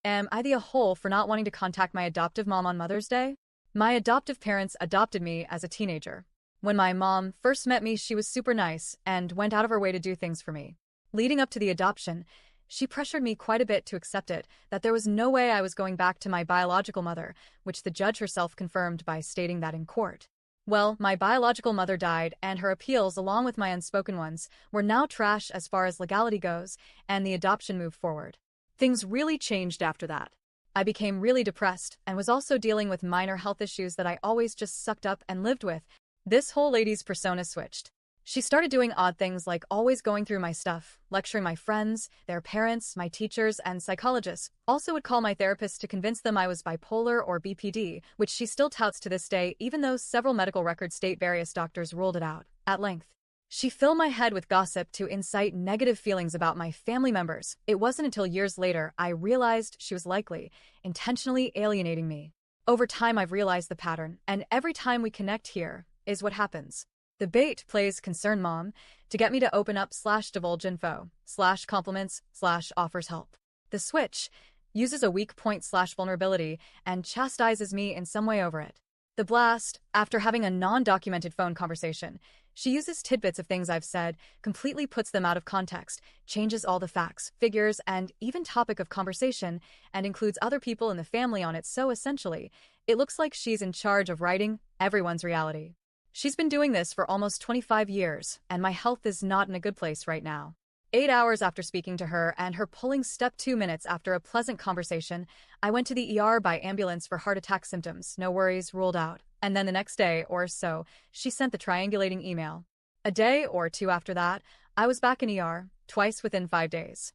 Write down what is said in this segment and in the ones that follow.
Am I the a-hole for not wanting to contact my adoptive mom on Mother's Day? My adoptive parents adopted me as a teenager. When my mom first met me, she was super nice and went out of her way to do things for me. Leading up to the adoption, she pressured me quite a bit to accept it, that there was no way I was going back to my biological mother, which the judge herself confirmed by stating that in court. Well, my biological mother died, and her appeals, along with my unspoken ones, were now trash as far as legality goes, and the adoption moved forward. Things really changed after that. I became really depressed and was also dealing with minor health issues that I always just sucked up and lived with. This whole lady's persona switched. She started doing odd things like always going through my stuff, lecturing my friends, their parents, my teachers, and psychologists. Also would call my therapist to convince them I was bipolar or BPD, which she still touts to this day even though several medical records state various doctors ruled it out. At length, she filled my head with gossip to incite negative feelings about my family members. It wasn't until years later I realized she was likely intentionally alienating me. Over time I've realized the pattern, and every time we connect here is what happens. The bait plays concern mom to get me to open up / divulge info / compliments / offers help. The switch uses a weak point / vulnerability and chastises me in some way over it. The blast, after having a non-documented phone conversation, she uses tidbits of things I've said, completely puts them out of context, changes all the facts, figures, and even topic of conversation, and includes other people in the family on it, so essentially, it looks like she's in charge of writing everyone's reality. She's been doing this for almost 25 years, and my health is not in a good place right now. 8 hours after speaking to her and her pulling step 2 minutes after a pleasant conversation, I went to the ER by ambulance for heart attack symptoms, no worries, ruled out. And then the next day or so, she sent the triangulating email. A day or two after that, I was back in ER, twice within 5 days.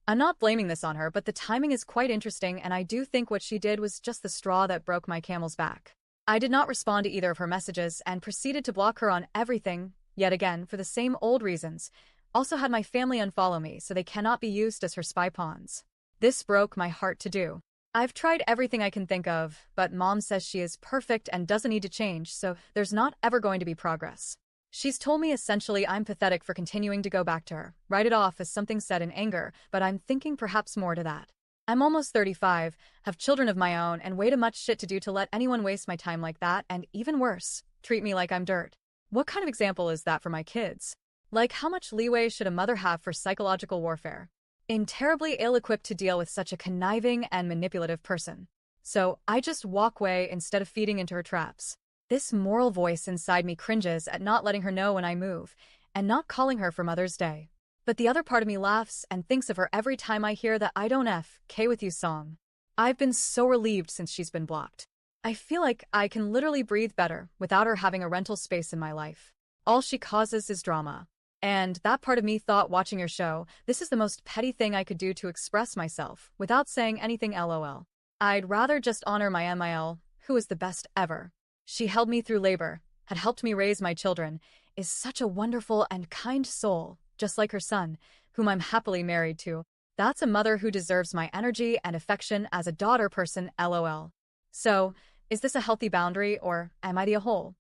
I'm not blaming this on her, but the timing is quite interesting, and I do think what she did was just the straw that broke my camel's back. I did not respond to either of her messages and proceeded to block her on everything, yet again, for the same old reasons. Also had my family unfollow me so they cannot be used as her spy pawns. This broke my heart to do. I've tried everything I can think of, but mom says she is perfect and doesn't need to change, so there's not ever going to be progress. She's told me essentially I'm pathetic for continuing to go back to her, write it off as something said in anger, but I'm thinking perhaps more to that. I'm almost 35, have children of my own, and way too much shit to do to let anyone waste my time like that, and even worse, treat me like I'm dirt. What kind of example is that for my kids? Like, how much leeway should a mother have for psychological warfare? I'm terribly ill-equipped to deal with such a conniving and manipulative person. So I just walk away instead of feeding into her traps. This moral voice inside me cringes at not letting her know when I move, and not calling her for Mother's Day. But the other part of me laughs and thinks of her every time I hear the I Don't F.K. With You song. I've been so relieved since she's been blocked. I feel like I can literally breathe better without her having a rental space in my life. All she causes is drama. And that part of me thought watching your show, this is the most petty thing I could do to express myself without saying anything LOL. I'd rather just honor my MIL, who is the best ever. She held me through labor, had helped me raise my children, is such a wonderful and kind soul. Just like her son, whom I'm happily married to. That's a mother who deserves my energy and affection as a daughter person, LOL. So, is this a healthy boundary, or am I the a-hole?